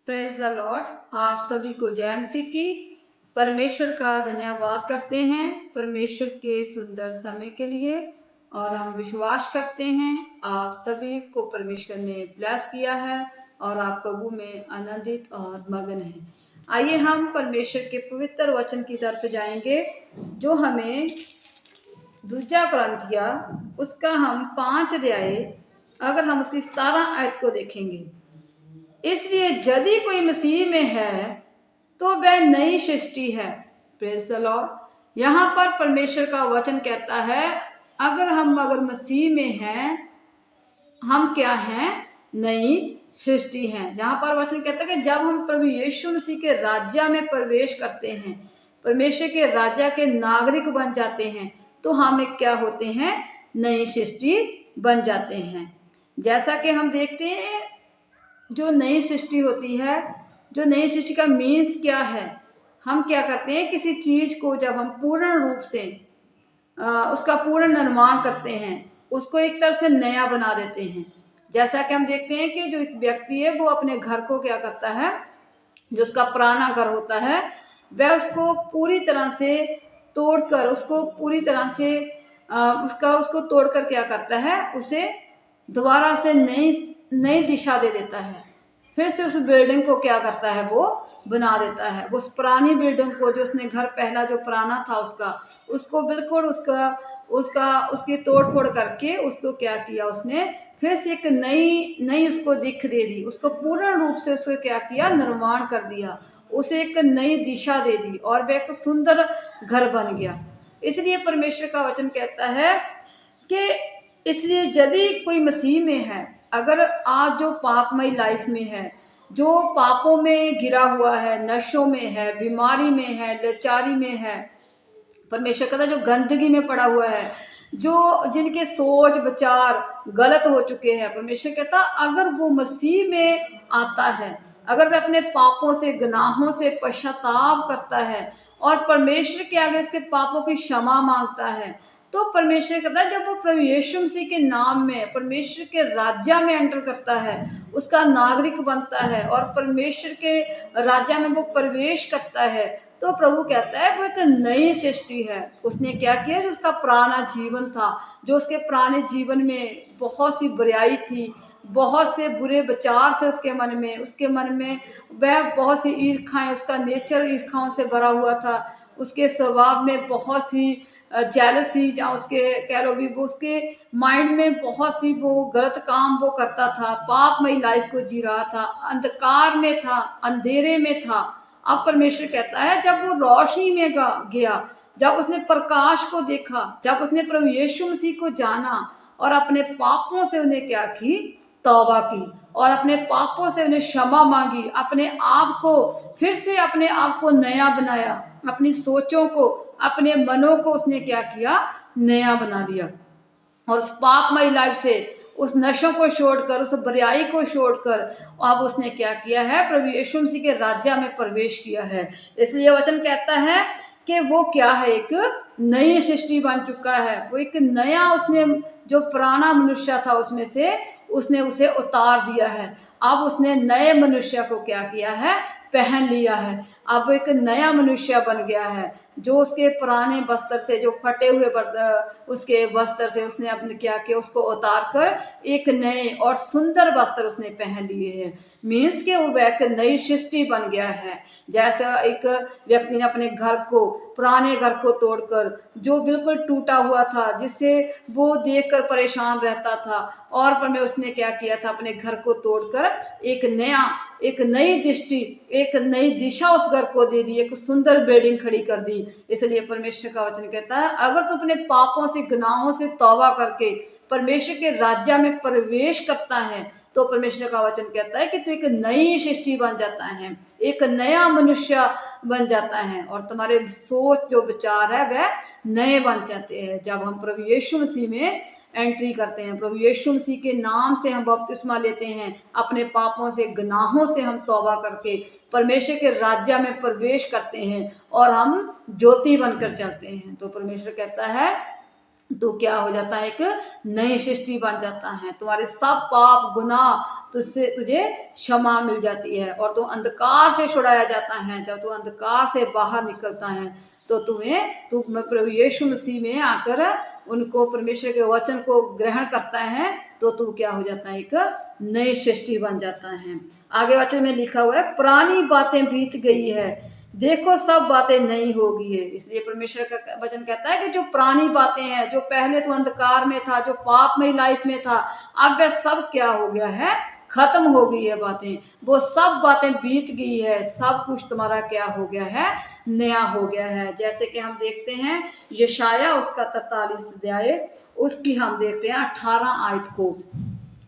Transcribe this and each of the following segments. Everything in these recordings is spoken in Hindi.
Praise the Lord. आप सभी को जय मसीह की। परमेश्वर का धन्यवाद करते हैं परमेश्वर के सुंदर समय के लिए, और हम विश्वास करते हैं आप सभी को परमेश्वर ने ब्लेस किया है और आप प्रभु में आनंदित और मगन हैं। आइए हम परमेश्वर के पवित्र वचन की तरफ जाएंगे, जो हमें दूजा कुरिन्थिया उसका हम 5 अध्याय अगर हम उसकी 17 आयत को देखेंगे। इसलिए यदि कोई मसीह में है तो वह नई सृष्टि है। Praise the Lord. यहाँ पर परमेश्वर का वचन कहता है अगर मसीह में हैं, हम क्या हैं? नई सृष्टि हैं। जहाँ पर वचन कहता है कि जब हम प्रभु यीशु मसीह के राज्य में प्रवेश करते हैं, परमेश्वर के राज्य के नागरिक बन जाते हैं, तो हम एक क्या होते हैं? नई सृष्टि बन जाते हैं। जैसा कि हम देखते हैं, जो नई सृष्टि होती है, जो नई सृष्टि का मीन्स क्या है? हम क्या करते हैं, किसी चीज को जब हम पूर्ण रूप से उसका पूर्ण निर्माण करते हैं, उसको एक तरफ से नया बना देते हैं। जैसा कि हम देखते हैं कि जो एक व्यक्ति है वो अपने घर को क्या करता है, जो उसका पुराना घर होता है वह उसको पूरी तरह से तोड़कर, उसको पूरी तरह से उसको तोड़कर क्या करता है, उसे दोबारा से नई नई दिशा दे देता है। फिर से उस बिल्डिंग को क्या करता है, वो बना देता है। उस पुरानी बिल्डिंग को, जो उसने घर पहला जो पुराना था उसको बिल्कुल उसकी तोड़ फोड़ करके उसको क्या किया, उसने फिर से एक नई उसको दिख दे दी। उसको पूर्ण रूप से उसको क्या किया, निर्माण कर दिया। उसे एक नई दिशा दे दी और वह एक सुंदर घर बन गया। इसलिए परमेश्वर का वचन कहता है कि इसलिए यदि कोई मसीह में है, अगर आज जो पापमय लाइफ में है, जो पापों में गिरा हुआ है, नशों में है, बीमारी में है, लाचारी में है, परमेश्वर कहता है जो गंदगी में पड़ा हुआ है, जो जिनके सोच विचार गलत हो चुके हैं, परमेश्वर कहता अगर वो मसीह में आता है, अगर वह अपने पापों से गुनाहों से पश्चाताप करता है और परमेश्वर के आगे उसके पापों की क्षमा मांगता है, तो परमेश्वर कहता है जब वो प्रभु यीशु मसीह के नाम में परमेश्वर के राज्य में एंटर करता है, उसका नागरिक बनता है और परमेश्वर के राज्य में वो प्रवेश करता है, तो प्रभु कहता है वो एक नई सृष्टि है। उसने क्या किया, जो उसका पुराना जीवन था, जो उसके पुराने जीवन में बहुत सी बुराई थी, बहुत से बुरे विचार थे उसके मन में वह बहुत सी ईर्खाएं, उसका नेचर ईर्खाओं से भरा हुआ था। उसके स्वभाव में बहुत सी जेलसी, या उसके कह लो भी, वो उसके माइंड में बहुत सी वो गलत काम वो करता था, पापमय लाइफ को जी रहा था, अंधकार में था, अंधेरे में था। अब परमेश्वर कहता है जब वो रोशनी में गया, जब उसने प्रकाश को देखा, जब उसने प्रभु यीशु मसीह को जाना और अपने पापों से उन्हें क्या की, तौबा की, और अपने पापों से उन्हें क्षमा मांगी, अपने आप को फिर से अपने आप को नया बनाया, अपनी सोचों को, अपने मनों को उसने क्या किया, नया बना दिया। और उस पापमय लाइफ से, उस नशों को छोड़कर, उस बुराई को छोड़कर अब उसने क्या किया है, प्रभु यीशु मसीह के राज्य में प्रवेश किया है। इसलिए वचन कहता है कि वो क्या है, एक नई सृष्टि बन चुका है। वो एक नया, उसने जो पुराना मनुष्य था उसमें से उसने उसे उतार दिया है। अब उसने नए मनुष्य को क्या किया है, पहन लिया है। अब एक नया मनुष्य बन गया है, जो उसके पुराने वस्त्र से, जो फटे हुए उसके वस्त्र से उसने अपने क्या किया, उसको उतार कर एक नए और सुंदर वस्त्र उसने पहन लिए हैं। मीन्स के वो एक नई सृष्टि बन गया है। जैसा एक व्यक्ति ने अपने घर को, पुराने घर को तोड़कर, जो बिल्कुल टूटा हुआ था, जिससे वो देखकर परेशान रहता था, और पर में उसने क्या किया था, अपने घर को तोड़कर एक नई दृष्टि, एक नई दिशा उस घर को दे दी, एक सुंदर बिल्डिंग खड़ी कर दी। इसलिए परमेश्वर का वचन कहता है अगर तू अपने पापों से, गुनाहों से तौबा करके परमेश्वर के राज्य में प्रवेश करता है, तो परमेश्वर का वचन कहता है कि तू एक नई सृष्टि बन जाता है, एक नया मनुष्य बन जाता है, और तुम्हारे सोच जो विचार है वह नए बन जाते हैं। जब हम प्रभु यीशु मसीह में एंट्री करते हैं, प्रभु यीशु मसीह के नाम से हम बपतिस्मा लेते हैं, अपने पापों से, गुनाहों से हम तौबा करके परमेश्वर के राज्य में प्रवेश करते हैं और हम ज्योति बनकर चलते हैं। तो परमेश्वर कहता है तो क्या हो जाता है, एक नई सृष्टि बन जाता है। तुम्हारे सब पाप गुनाह तुझसे तुझे क्षमा मिल जाती है और तू अंधकार से छुड़ाया जाता है। जब तू अंधकार से बाहर निकलता है तो तू प्रभु यीशु मसीह में आकर उनको परमेश्वर के वचन को ग्रहण करता है तो तू क्या हो जाता है, एक नई सृष्टि बन जाता है। आगे वचन में लिखा हुआ है, पुरानी बातें बीत गई है, देखो सब बातें नई हो गई है। इसलिए परमेश्वर का वचन कहता है कि जो पुरानी बातें हैं, जो पहले तो अंधकार में था, जो पापमय लाइफ में था, अब वह सब क्या हो गया है, खत्म हो गई है बातें, वो सब बातें बीत गई है, सब कुछ तुम्हारा क्या हो गया है, नया हो गया है। जैसे कि हम देखते हैं यशाया उसका 43 अध्याय, उसकी हम देखते हैं 18 आयत को।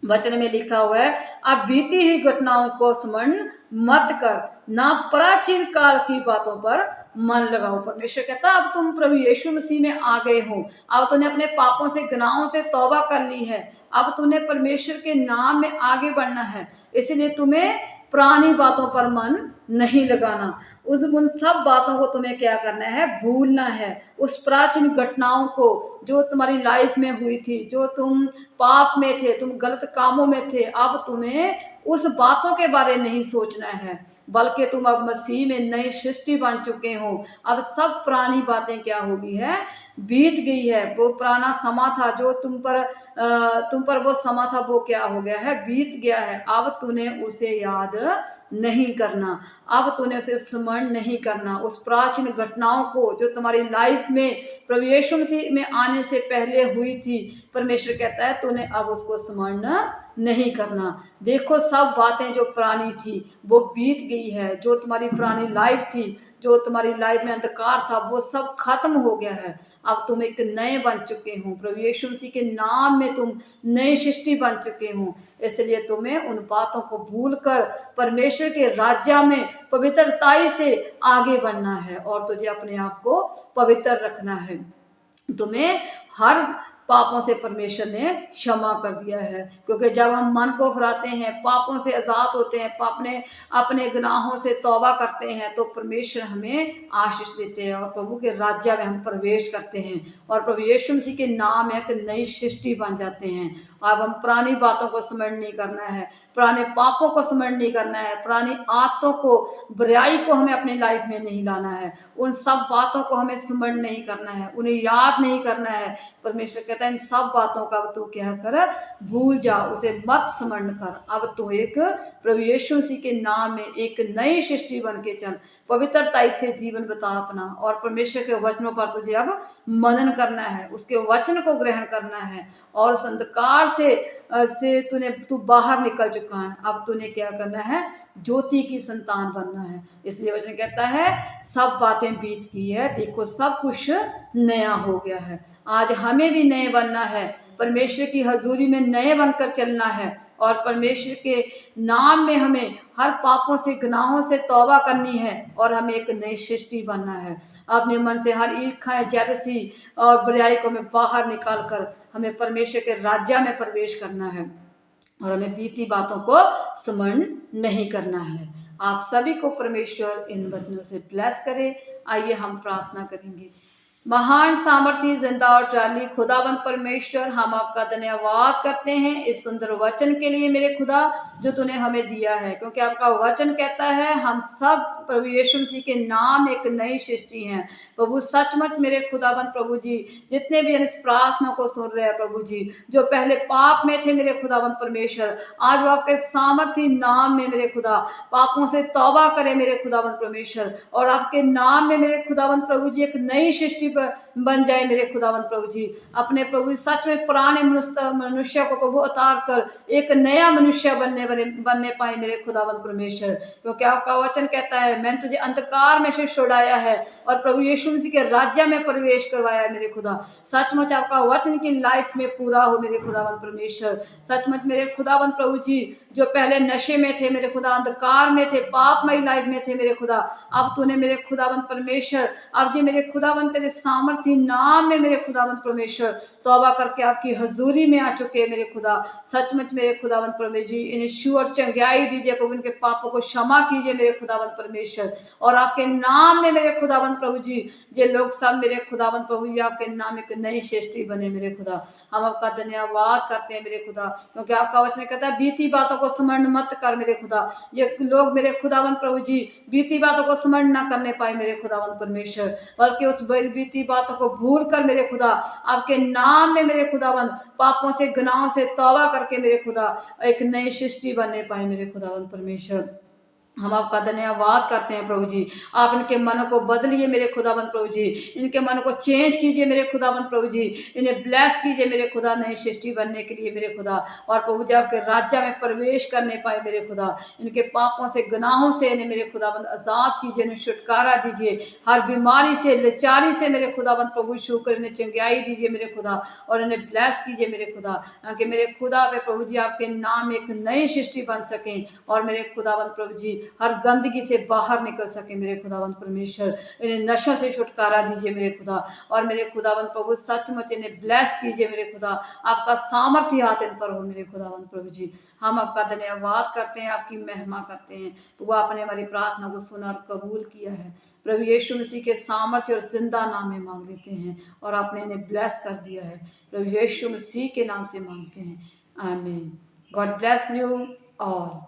वचन में लिखा हुआ है, अब बीती हुई घटनाओं को स्मरण मत कर, ना प्राचीन काल की बातों पर मन लगाओ। परमेश्वर कहता है अब तुम प्रभु यीशु मसीह में आ गए हो, अब तूने अपने पापों से गुनाहों से तौबा कर ली है, अब तूने परमेश्वर के नाम में आगे बढ़ना है। इसलिए तुम्हें पुरानी बातों पर मन नहीं लगाना, उन सब बातों को तुम्हें क्या करना है, भूलना है। उस प्राचीन घटनाओं को जो तुम्हारी लाइफ में हुई थी, जो तुम पाप में थे, तुम गलत कामों में थे, अब तुम्हें उस बातों के बारे नहीं सोचना है, बल्कि तुम अब मसीह में नई सृष्टि बन चुके हो। अब सब पुरानी बातें क्या हो गई है, बीत गई है। वो पुराना समा था जो तुम पर वो समा था, वो क्या हो गया है, बीत गया है। अब तूने उसे याद नहीं करना, अब तूने उसे स्मरण नहीं करना। उस प्राचीन घटनाओं को जो तुम्हारी लाइफ में प्रभु यीशु मसीह में आने से पहले हुई थी, परमेश्वर कहता है तूने अब उसको स्मरण नहीं करना। देखो सब बातें जो पुरानी थी वो बीत गई है। जो तुम्हारी पुरानी लाइफ थी, जो तुम्हारी लाइफ में अंधकार था, वो सब खत्म हो गया है। अब तुम एक नए बन चुके हो, प्रभु यीशु मसीह के नाम में तुम नई सृष्टि बन चुके हो। इसलिए तुम्हें उन बातों को भूलकर परमेश्वर के राज्य में पवित्रताई से आगे बढ़ना है और तुझे अपने आप को पवित्र रखना है। तुम्हें हर पापों से परमेश्वर ने क्षमा कर दिया है, क्योंकि जब हम मन को फिराते हैं, पापों से आज़ाद होते हैं, अपने अपने गुनाहों से तौबा करते हैं, तो परमेश्वर हमें आशीष देते हैं और प्रभु के राज्य में हम प्रवेश करते हैं और प्रभु यीशु मसीह के नाम में एक नई सृष्टि बन जाते हैं। अब हम पुरानी बातों को स्मरण नहीं करना है, पुराने पापों को स्मरण नहीं करना है, पुरानी आदतों को, बुराई को हमें अपनी लाइफ में नहीं लाना है। उन सब बातों को हमें स्मरण नहीं करना है, उन्हें याद नहीं करना है। परमेश्वर कहता है इन सब बातों का अब तू क्या कर, भूल जा, उसे मत स्मरण कर। अब तू एक प्रभु यीशु मसीह के नाम में एक नई सृष्टि बन के चल, पवित्रता से जीवन बता अपना और परमेश्वर के वचनों पर तुझे अब मनन करना है, उसके वचन को ग्रहण करना है और उस अंधकार से तू बाहर निकल चुका है। अब तूने क्या करना है, ज्योति की संतान बनना है। इसलिए वचन कहता है सब बातें बीत गई है, देखो सब कुछ नया हो गया है। आज हमें भी नए बनना है, परमेश्वर की हजूरी में नए बनकर चलना है और परमेश्वर के नाम में हमें हर पापों से, गुनाहों से तौबा करनी है और हमें एक नई सृष्टि बनना है। अपने मन से हर ईर्ष्या, जेलसी और बुराई को हमें बाहर निकाल कर हमें परमेश्वर के राज्य में प्रवेश करना है और हमें बीती बातों को स्मरण नहीं करना है। आप सभी को परमेश्वर इन वचनों से ब्लेस करे। आइए हम प्रार्थना करेंगे। महान सामर्थी, जिंदा और जाली खुदाबंद परमेश्वर, हम आपका धन्यवाद करते हैं इस सुंदर वचन के लिए मेरे खुदा, जो तूने हमें दिया है, क्योंकि आपका वचन कहता है हम सब प्रभु यीशु मसीह के नाम एक नई सृष्टि हैं। प्रभु सचमुच मेरे खुदाबंद प्रभु जी, जितने भी इस प्रार्थना को सुन रहे हैं प्रभु जी, जो पहले पाप में थे मेरे खुदाबंद परमेश्वर, आज वो आपके सामर्थी नाम में मेरे खुदा पापों से तौबा करे मेरे खुदाबंद परमेश्वर, और आपके नाम में मेरे खुदाबंद प्रभु जी एक नई सृष्टि बन जाए मेरे खुदावंत प्रभु जी। अपने प्रभु सच में पुराने मनुष्य को प्रभु उतार कर एक नया मनुष्य बनने पाए मेरे खुदावंत परमेश्वर, क्योंकि आपका वचन कहता है मैंने तुझे अंधकार में से छुड़ाया है और प्रभु यीशु मसीह के राज्य में प्रवेश करवाया है मेरे खुदा। सचमुच आपका वचन की लाइफ में पूरा हो मेरे खुदावंत परमेश्वर। सचमुच मेरे खुदावंत प्रभु जी, जो पहले नशे में थे मेरे खुदा, अंधकार में थे, पापमय लाइफ में थे मेरे खुदा, अब तूने मेरे खुदावंत परमेश्वर, अब जी मेरे खुदावंत तेरे सामर्थी नाम में मेरे खुदावंद परमेश्वर तौबा करके आपकी हजूरी में आ चुके हैं मेरे खुदा। सचमुच मेरे खुदावंद परमेश्वर जी इन्हें छू और चंगाई दीजिए प्रभु, इनके पापों को क्षमा कीजिए मेरे खुदावंद परमेश्वर। और आपके नाम में मेरे खुदावंद प्रभु जी ये लोग सब मेरे खुदावंद प्रभु जी आपके नाम एक नई सृष्टि बने मेरे खुदा। हम आपका धन्यवाद करते हैं मेरे खुदा, क्योंकि आपका वचन कहता है बीती बातों को स्मरण मत कर मेरे खुदा। ये लोग मेरे खुदावंद प्रभु जी बीती बातों को स्मरण न करने पाए मेरे खुदावंद परमेश्वर, बल्कि उस बीती बातों को भूल कर मेरे खुदा आपके नाम में मेरे खुदावंद पापों से गुनाहों से तौबा करके मेरे खुदा एक नई सृष्टि बनने पाए मेरे खुदावंद परमेश्वर। हम आपका धन्यवाद करते हैं प्रभु जी। आप इनके मनों को बदलिए मेरे खुदाबंद प्रभु जी, इनके मनों को चेंज कीजिए मेरे खुदाबंद प्रभु जी, इन्हें ब्लेस कीजिए मेरे खुदा नई सृष्टि बनने के लिए मेरे खुदा। और प्रभु जी आपके राज्य में प्रवेश करने पाए मेरे खुदा। इनके पापों से गुनाहों से इन्हें मेरे खुदाबंद आजाद कीजिए, इन्हें छुटकारा दीजिए हर बीमारी से लाचारी से मेरे खुदाबंद प्रभु शुक्र इन्हें चंगाई दीजिए मेरे खुदा, और इन्हें ब्लेस कीजिए मेरे खुदा, कि मेरे खुदा पे प्रभु जी आपके नाम एक नई सृष्टि बन सकें और मेरे खुदाबंद प्रभु जी हर गंदगी से बाहर निकल सके मेरे खुदावंत परमेश्वर। इन्हें नशों से छुटकारा दीजिए मेरे खुदा, और मेरे खुदावंत प्रभु सचमुच इन्हें ब्लेस कीजिए मेरे खुदा। आपका सामर्थ्य हाथ इन पर हो मेरे खुदावंत प्रभु जी। हम आपका धन्यवाद करते हैं, आपकी महिमा करते हैं प्रभु। आपने हमारी प्रार्थना को सुना और कबूल किया है प्रभु। यीशु मसीह के सामर्थ्य और जिंदा नाम में मांग लेते हैं और आपने इन्हें ब्लेस कर दिया है प्रभु। यीशु मसीह के नाम से मांगते हैं, आमीन। God bless you all.